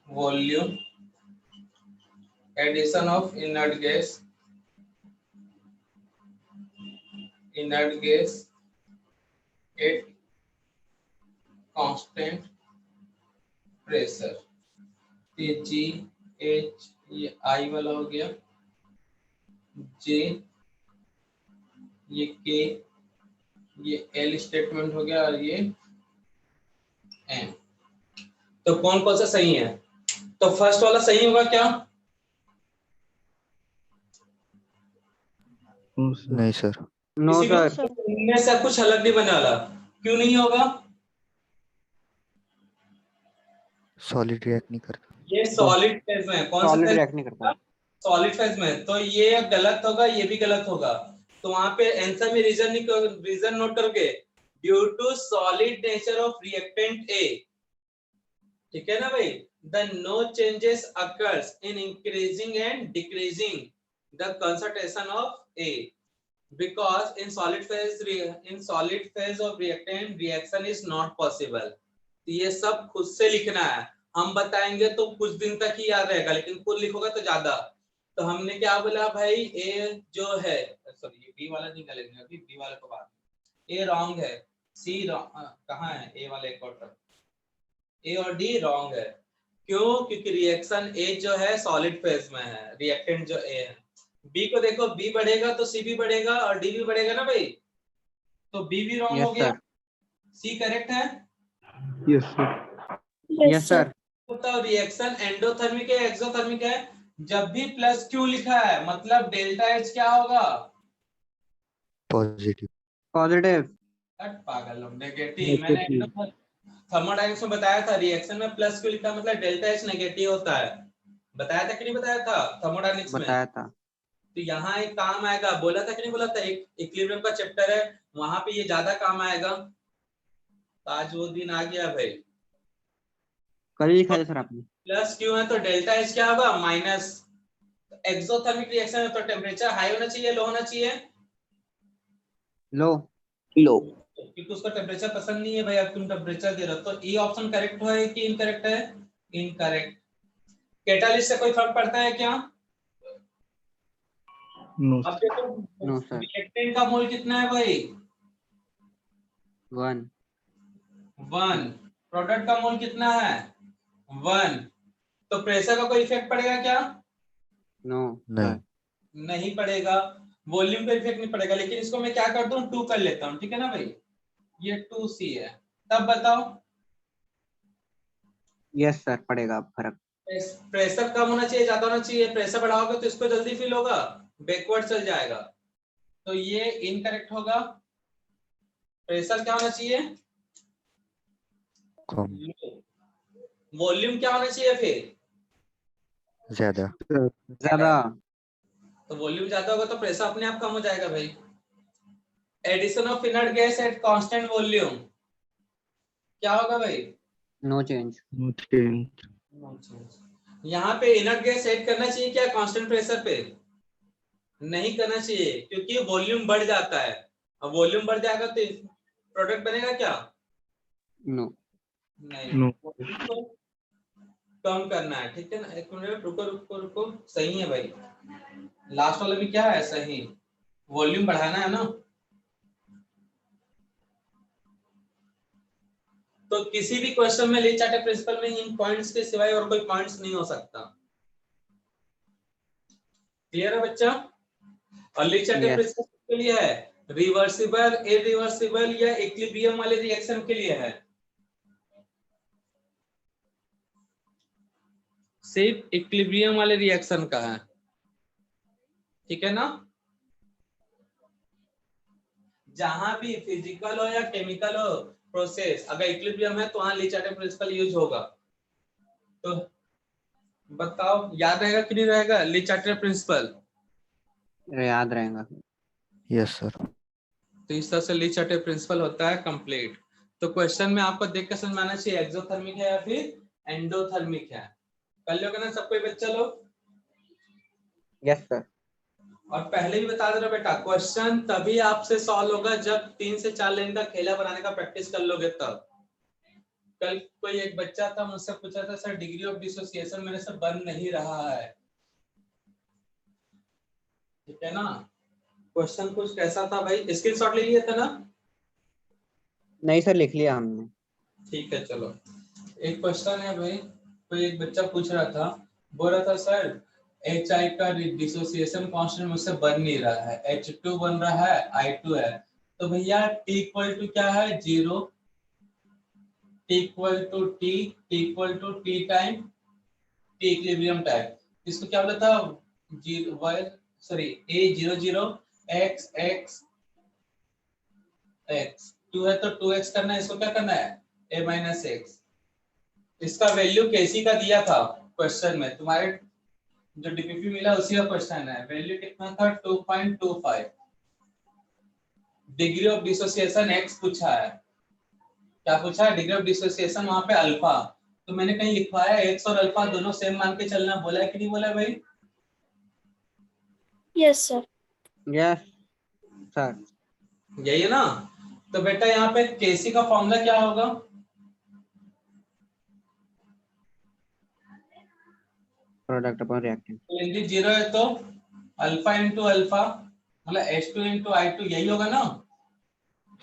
[SPEAKER 1] volume, addition of inert gas, inert gas at constant pressure। ये जी एच ये आई वाला हो गया, जे ये के ये एल स्टेटमेंट हो गया, और ये एम। तो कौन कौन सा सही है। तो फर्स्ट वाला सही होगा क्या।
[SPEAKER 2] नहीं सर।
[SPEAKER 5] नो
[SPEAKER 1] किसी भी
[SPEAKER 5] सर।
[SPEAKER 1] इनमें से कुछ अलग नहीं बने वाला, क्यों नहीं होगा।
[SPEAKER 2] सॉलिड रिएक्ट नहीं करता।
[SPEAKER 1] ये सॉलिड फेज में है, कौन सा
[SPEAKER 5] सॉलिड
[SPEAKER 1] फेज,
[SPEAKER 5] रिएक्ट नहीं करता।
[SPEAKER 1] सॉलिड फेज में, तो ये गलत होगा, ये भी गलत होगा। तो वहां पे आंसर में रीजन नोट करके, due to solid nature of reactant A, ठीक है ना भाई, the no changes occurs in increasing and decreasing the concentration of A, because in solid phase of reactant reaction is not possible. ये सब खुद से लिखना है, हम बताएंगे तो कुछ दिन तक ही याद रहेगा, लेकिन खुद लिखोगे तो ज्यादा। तो हमने क्या बोला भाई, ए जो है, सॉरी ये बी वाला निकालेंगे अभी, बी वाले को बाद, ए रॉन्ग है, सी कहाँ है, ए वाले क्वार्टर, ए और डी रॉन्ग है। क्यों, क्योंकि रिएक्शन ए जो है सॉलिड फेज में है, रिएक्टेंट जो ए है। बी को देखो, बी बढ़ेगा तो सी भी बढ़ेगा और डी भी बढ़ेगा ना भाई, तो बी भी रॉन्ग हो गया, सी करेक्ट है।
[SPEAKER 5] Yes sir. Yes sir.
[SPEAKER 1] तो रिएक्शन एंडोथर्मिक है एक्सोथर्मिक है, जब भी प्लस क्यू लिखा है मतलब डेल्टा एच क्या होगा,
[SPEAKER 2] पॉजिटिव।
[SPEAKER 5] पॉजिटिव।
[SPEAKER 1] पागल लोग, नेगेटिव। मैंने थर्मोडायनेमिक्स में बताया था, रिएक्शन में प्लस क्यू लिखा मतलब डेल्टा एच नेगेटिव होता है, बताया था कि नहीं बताया था थर्मोडायनेमिक्स में,
[SPEAKER 5] बताया था।
[SPEAKER 1] तो यहाँ एक काम आएगा, बोला था कि नहीं बोला था, एक इक्विलिब्रियम का चैप्टर है वहां पे ये ज्यादा काम आएगा। तो आज वो दिन आ गया भाई,
[SPEAKER 5] कल ही लिखा था सर आपने।
[SPEAKER 1] प्लस क्यू है तो डेल्टा एच क्या होगा माइनस। एक्सोथर्मिक रिएक्शन है तो टेम्परेचर हाई होना चाहिए, लो होना चाहिए,
[SPEAKER 5] लो। लो।
[SPEAKER 1] क्योंकि उसको टेम्परेचर पसंद नहीं है भाई, अब तुम टेम्परेचर दे रहे हो। तो ए ऑप्शन करेक्ट है कि इनकरेक्ट है, इनकरेक्ट। कैटालिस्ट से कोई फर्क पड़ता है क्या,
[SPEAKER 7] नो
[SPEAKER 1] अब देखो
[SPEAKER 5] No, sir.
[SPEAKER 1] रिएक्टेंट का मोल कितना है भाई?
[SPEAKER 5] 1.
[SPEAKER 1] 1। प्रोडक्ट का मोल कितना है? 1। तो प्रेशर का कोई इफेक्ट पड़ेगा क्या?
[SPEAKER 5] No.
[SPEAKER 2] नहीं।
[SPEAKER 5] sir.
[SPEAKER 1] नहीं पड़ेगा। वॉल्यूम पे इफेक्ट नहीं पड़ेगा, लेकिन इसको मैं क्या कर दूं, 2 कर लेता हूं, ठीक है ना भाई? ये 2c है। तब बताओ
[SPEAKER 5] Yes, sir. पड़ेगा फर्क.
[SPEAKER 1] प्रेशर कम होना चाहिए, ज्यादा होना चाहिए? प्रेशर बढ़ाओगे तो इसको जल्दी फील होगा, बैकवर्ड चल जाएगा, तो ये इनकरेक्ट होगा। प्रेशर क्या होना चाहिए?
[SPEAKER 2] कम।
[SPEAKER 1] वॉल्यूम क्या होना चाहिए फिर?
[SPEAKER 2] ज्यादा।
[SPEAKER 5] ज़्यादा.
[SPEAKER 1] तो वॉल्यूम ज्यादा होगा तो प्रेशर अपने आप कम हो जाएगा भाई। Addition of inert gas at constant volume क्या होगा भाई?
[SPEAKER 5] No change.
[SPEAKER 7] No change.
[SPEAKER 1] यहाँ पे इनर्ट गैस ऐड करना चाहिए क्या कांस्टेंट प्रेशर पे? नहीं करना चाहिए, क्योंकि वॉल्यूम बढ़ जाता है। अब वॉल्यूम बढ़ जाएगा तो प्रोडक्ट बनेगा क्या?
[SPEAKER 5] No.
[SPEAKER 1] नहीं।
[SPEAKER 7] नो।
[SPEAKER 1] तो कम करना है, ठीक है ना? एक मिनट रुको रुको रुको, सही है भाई। लास्ट वाला भी क्या है? सही। वॉल्यूम बढ़ाना है ना। तो किसी भी क्वेश्चन में ली चार्टे प्रिंसिपल में इन पॉइंट्स के सिवाय और कोई पॉइंट्स नहीं हो सकता। क्लियर है बच्चा? और ली चार्टे
[SPEAKER 5] Yes.
[SPEAKER 1] प्रिंसिपल के लिए है, रिवर्सिबल, इरिवर्सिबल या इक्विलिब्रियम वाले रिएक्शन के लिए है। सिर्फ इक्विलिब्रियम वाले रिएक्शन का है, ठीक है ना? जहां भी फिजिकल हो या केमिकल हो प्रोसेस, अगर इक्विलिब्रियम है तो वहां ली चार्टे प्रिंसिपल यूज होगा। तो बताओ याद रहेगा कि नहीं रहेगा ली चार्टे प्रिंसिपल?
[SPEAKER 5] याद रहेगा.
[SPEAKER 2] Yes sir.
[SPEAKER 1] तो इस तरह से ली चार्टे प्रिंसिपल होता है कंप्लीट। तो क्वेश्चन में आपको देख कर समझ में आना चाहिए एक्सोथर्मिक है या फिर एंडोथर्मिक है। कर लोगे ना सब कोई बच्चा लोग?
[SPEAKER 5] Yes, sir.
[SPEAKER 1] और पहले भी बता दे रहा बेटा, क्वेश्चन तभी आपसे सॉल्व होगा जब 3 से 4 लाइन का खेला बनाने का प्रैक्टिस कर लोगे तब। कल कोई एक बच्चा था, मुझसे पूछा था सर डिग्री ऑफ डिसोसिएशन मेरे से बन नहीं रहा है, ठीक है ना? क्वेश्चन कुछ कैसा था भाई, स्क्रीनशॉट ले लिया था ना?
[SPEAKER 5] नहीं सर, लिख लिया हमने.
[SPEAKER 1] ठीक है चलो। एक क्वेश्चन है भाई, कोई एक बच्चा पूछ रहा था, बोल रहा था सर HI का डिसोसिएशन कांस्टेंट मुझसे बन नहीं रहा है, H2 बन रहा है, I2 है, तो भैया T इक्वल टू क्या है? 0, T equal to T, T equal to T time T equilibrium time. इसको क्या बोला था? 0 sorry A00 X X X 2 है तो 2x करना है, इसको क्या करना है? A minus x। इसका वैल्यू केसी का दिया था क्वेश्चन में, तुम्हारे जो डीपीपी मिला उसी का क्वेश्चन है। वैल्यू कितना था? 2.25। डिग्री ऑफ डिसोसिएशन x पूछा है। क्या पूछा है? डिग्री ऑफ डिसोसिएशन, वहां पे अल्फा। तो मैंने कहीं लिखवाया x और अल्फा दोनों सेम मान के चलना, बोला है कि नहीं बोला भाई?
[SPEAKER 3] Yes, sir.
[SPEAKER 5] Yes, sir.
[SPEAKER 1] यही है ना? तो बेटा यहाँ पे केसी का फॉर्मूला क्या होगा?
[SPEAKER 5] Product upon reactant.
[SPEAKER 1] लेंथ 0 है तो अल्फा इंटू अल्फा मतलब H2 इंटू I2, यही होगा ना?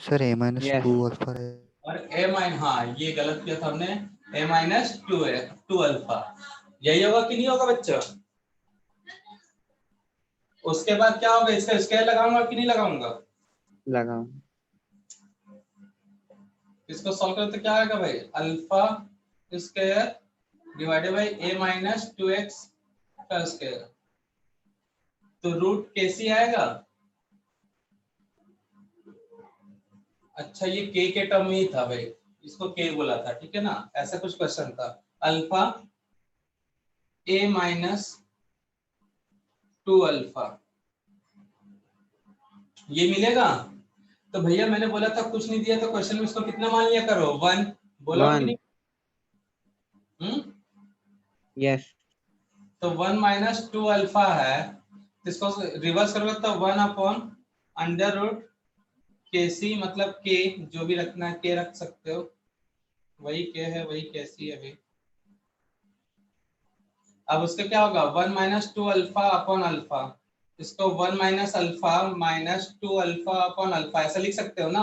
[SPEAKER 2] Sir A minus
[SPEAKER 5] Yes.
[SPEAKER 2] 2 alpha है।
[SPEAKER 1] और A माइन, हाँ ये गलत किया था हमने, A माइनस 2 है 2 अल्फा, यही होगा कि नहीं होगा बच्चा? उसके बाद क्या होगा? इसका स्केयर लगाऊंगा कि नहीं लगाऊंगा?
[SPEAKER 5] लगाओ.
[SPEAKER 1] इसको सॉल्व करो तो क्या आएगा भाई? Alpha square divided by A minus 2x का स्केयर, तो रूट केसी आएगा। अच्छा ये के टर्म में ही था भाई, इसको के बोला था, ठीक है ना? ऐसा कुछ क्वेश्चन था। अल्फा A माइनस 2 अल्फा, ये मिलेगा। तो भैया मैंने बोला था कुछ नहीं दिया तो क्वेश्चन में इसको कितना मान लिया करो? 1 बोला कि
[SPEAKER 5] 1.
[SPEAKER 1] नहीं?
[SPEAKER 5] Yes.
[SPEAKER 1] तो 1 माइनस 2 अल्फा है, तो इसको रिवर्स करोगे तो 1 अपॉन अंडर रूट के सी, मतलब के जो भी रखना है के रख सकते हो, वही के है वही कैसी है भाई। अब उसका क्या होगा? 1 माइनस 2 अल्फा अपॉन अल्फा, इसको 1 minus alpha minus 2 alpha upon alpha ऐसा लिख सकते हो ना,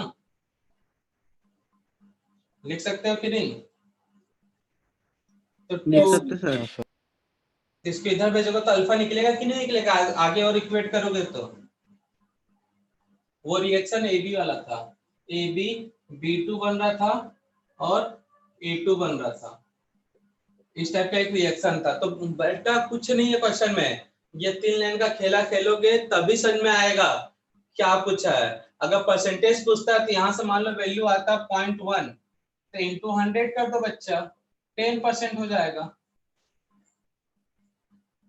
[SPEAKER 1] लिख सकते हो कि नहीं? तो
[SPEAKER 5] लिख
[SPEAKER 1] 2
[SPEAKER 5] सकते सर।
[SPEAKER 2] हाँ सर।
[SPEAKER 1] इसको इधर भेजोगे तो अल्फा निकलेगा कि नहीं निकलेगा? आगे और इक्वेट करोगे तो वो रिएक्शन ए बी वाला था, ए बी B2 बन रहा था और A2 बन रहा था, इस टाइप का एक रिएक्शन था। तो बेटा कुछ नहीं है क्वेश्चन में, ये 3 लाइन का खेला खेलोगे तभी समझ में आएगा क्या पूछा है। अगर परसेंटेज पूछता है तो यहाँ से मान लो वैल्यू आता 0.1 तो इंटू 100 कर दो बच्चा, 10% हो जाएगा।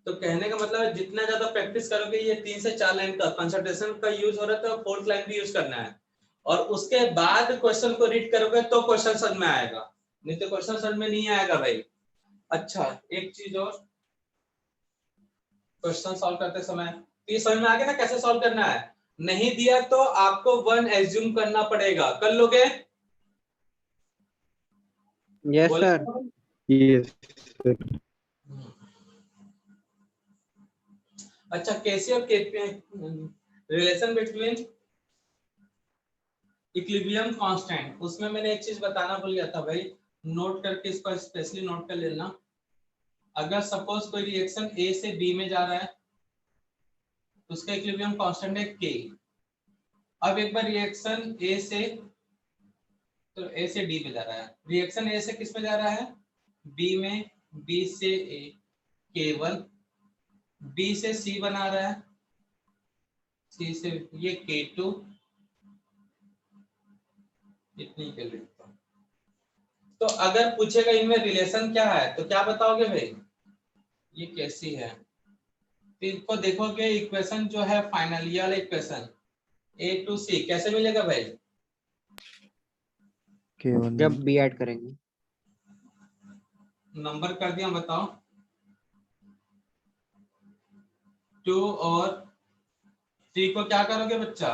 [SPEAKER 1] तो कहने का मतलब है जितना ज्यादा प्रैक्टिस करोगे, ये 3 से 4 लाइन का कंसंट्रेशन का यूज हो रहा है तो 4th लाइन भी यूज करना है, और उसके बाद क्वेश्चन को रीड करोगे तो क्वेश्चन समझ में आएगा, नहीं तो क्वेश्चन समझ में नहीं आएगा भाई। अच्छा एक चीज और, क्वेश्चन सॉल्व करते समय ये समझ में आ गया ना कैसे सॉल्व करना है? नहीं दिया तो आपको 1 एज्यूम करना पड़ेगा, कर लोगे?
[SPEAKER 5] यस
[SPEAKER 1] बोलो।
[SPEAKER 5] सर। Yes sir.
[SPEAKER 1] अच्छा केसी और KP relation between equilibrium constant, उसमें मैंने एक चीज बताना भूल गया था भाई, नोट करके इसको स्पेशली नोट कर लेना। अगर सपोज कोई रिएक्शन ए से बी में जा रहा है तो उसका इक्विलिब्रियम कांस्टेंट है के। अब एक बार रिएक्शन ए से, तो ए से डी में जा रहा है, रिएक्शन ए से किस में जा रहा है? बी में, बी से ए K1, बी से सी बना रहा है, सी से ये K2, इतनी कर लेता हूं। तो अगर पूछेगा इनमें रिलेशन क्या है तो क्या बताओगे भाई? ये कैसी है? तो इनको देखोगे इक्वेशन जो है फाइनल ये वाला इक्वेशन A to C कैसे मिलेगा भाई?
[SPEAKER 2] K1
[SPEAKER 5] जब बी ऐड करेंगे।
[SPEAKER 1] नंबर कर दिया बताओ। 2 और 3 को क्या करोगे बच्चा?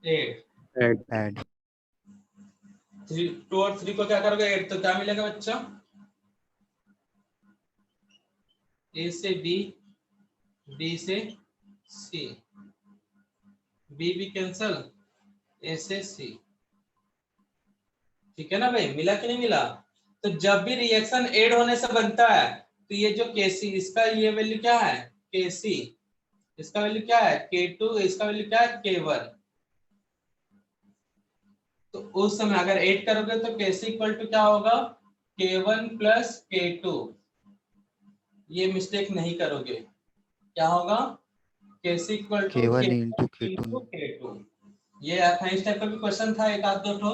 [SPEAKER 1] 8।
[SPEAKER 5] ऐड।
[SPEAKER 2] ऐड
[SPEAKER 1] 2 और 3 को क्या करोगे? 8। तो क्या मिलेगा बच्चा? A से B, B से C, B भी कैंसल, A से C। ठीक है ना भाई, मिला कि नहीं मिला? तो जब भी रिएक्शन ऐड होने से बनता है तो ये जो Kc इसका ये वैल्यू क्या है? Kc इसका वैल्यू क्या है? K2 इसका वैल्यू क्या है? K1। तो उस समय अगर ऐड करोगे तो Kc इक्वल टू क्या होगा? K1 plus K2। ये मिस्टेक नहीं करोगे, क्या होगा? Kc equal to
[SPEAKER 2] K1
[SPEAKER 1] K1
[SPEAKER 2] into K2
[SPEAKER 1] into K2। ये था, इस टाइप का भी क्वेश्चन था एक आध दो ठो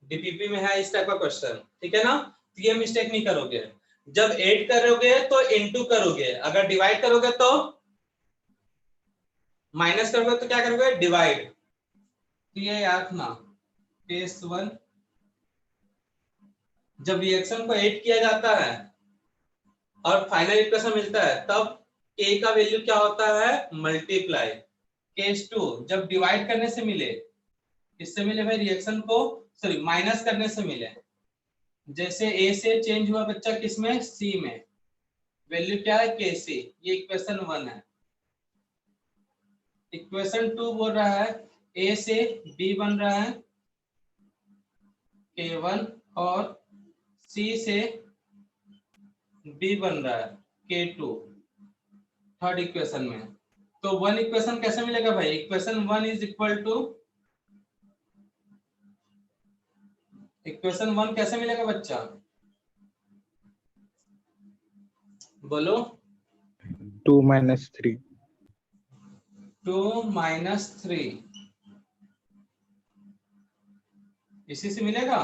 [SPEAKER 1] डीपीपी में है इस टाइप का क्वेश्चन, ठीक है ना? तो ये मिस्टेक नहीं करोगे। जब ऐड करोगे तो इनटू करोगे, अगर डिवाइड करोगे तो माइनस करोगे तो क्या करोगे? डिवाइड। तो ये याद रखना, केस 1 जब रिएक्शन को ऐड किया जाता है और फाइनल इक्वेशन मिलता है तब k का वैल्यू क्या होता है? मल्टीप्लाई। केस 2 जब डिवाइड करने से मिले, किससे मिले भाई? रिएक्शन को सॉरी माइनस करने से मिले, जैसे ए से चेंज हुआ बच्चा किसमें? सी में, वैल्यू क्या है? Kc। ये इक्वेशन 1 है। इक्वेशन 2 बोल रहा है ए से बी बन रहा है K1 और C से B बन रहा है K2 थर्ड इक्वेशन में। तो 1 इक्वेशन कैसे मिलेगा भाई? Equation 1 is equal to, equation 1 कैसे मिलेगा बच्चा? बोलो।
[SPEAKER 7] 2 minus 3.
[SPEAKER 1] 2 माइनस 3 इसी से मिलेगा।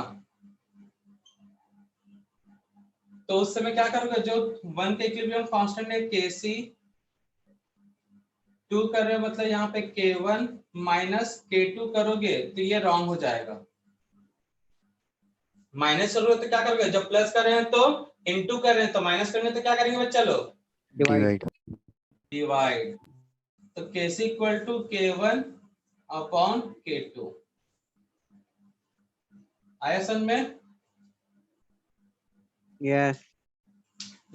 [SPEAKER 1] तो उस समय क्या करोगे? जो 1 के इक्विलिब्रियम कांस्टेंट है Kc, 2 कर रहे हो मतलब यहाँ पे K1 माइनस K2 करोगे तो ये रॉन्ग हो जाएगा। माइनस करोगे तो क्या करोगे? जब प्लस कर रहे हैं तो इनटू कर रहे हैं, तो माइनस करने तो क्या करेंगे बच्चा लोग?
[SPEAKER 5] डिवाइड।
[SPEAKER 1] डिवाइड। तो Kc equal to K1 upon K2। आया समझ में?
[SPEAKER 5] यस।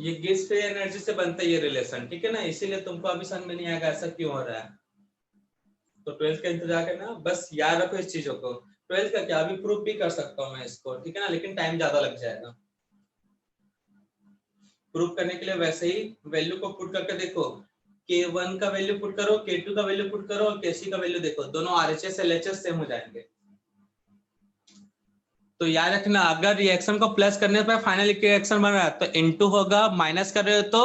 [SPEAKER 1] ये गैस फ्री एनर्जी से बनता है ये रिलेशन, ठीक है ना, इसीलिए तुमको अभी समझ में नहीं आएगा ऐसा क्यों हो रहा है। तो 12th का इंतजार करना, बस याद रखो इस चीजों को। 12th का क्या अभी प्रूफ भी कर सकता हूँ मैं इसको, ठीक है ना, लेकिन टाइम ज्यादा लग जाएगा प्रूफ करने के लिए। वैसे ही वैल्यू को पुट करके देखो, K1 का वैल्यू पुट करो, K2 का वैल्यू पुट करो और Kc का वैल्यू देखो, दोनों RHS LHS सेम हो जाएंगे। तो याद रखना अगर रिएक्शन को प्लस करने पर फाइनल रिएक्शन बन रहा है तो इनटू होगा, माइनस कर रहे हो तो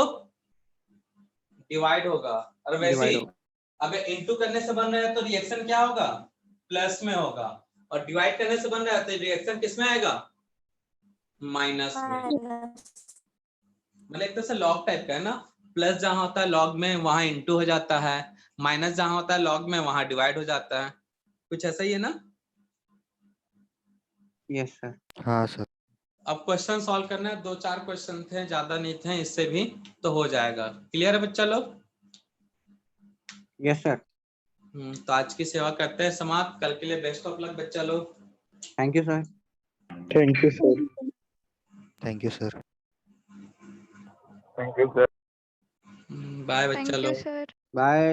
[SPEAKER 1] डिवाइड होगा, और वैसे
[SPEAKER 5] Divide
[SPEAKER 1] ही
[SPEAKER 5] होगा।
[SPEAKER 1] अगर इनटू करने से बन रहा है तो रिएक्शन क्या होगा, प्लस में होगा, और डिवाइड करने से बन रहा है तो रिएक्शन किस में आएगा, माइनस में। मतलब एक तरह से लॉग टाइप का है ना, प्लस जहां होता है लॉग में वहां इनटू हो जाता है, माइनस जहां होता है लॉग में वहां डिवाइड हो जाता है, कुछ ऐसा ही है ना।
[SPEAKER 5] Yes sir.
[SPEAKER 2] हाँ सर।
[SPEAKER 1] अब क्वेश्चन सॉल्व करना है, 2-4 क्वेश्चन थे, ज्यादा नहीं थे, इससे भी तो हो जाएगा। क्लियर है बच्चा लोग?
[SPEAKER 5] Yes sir.
[SPEAKER 1] तो आज की सेवा करते हैं समाप्त, कल के लिए बेस्ट ऑफ लक बच्चा लोग।
[SPEAKER 5] Thank you sir.
[SPEAKER 7] Thank you, sir.
[SPEAKER 2] Thank you sir.
[SPEAKER 7] Thank you, sir.
[SPEAKER 1] Bye बच्चा लोग।
[SPEAKER 5] Bye.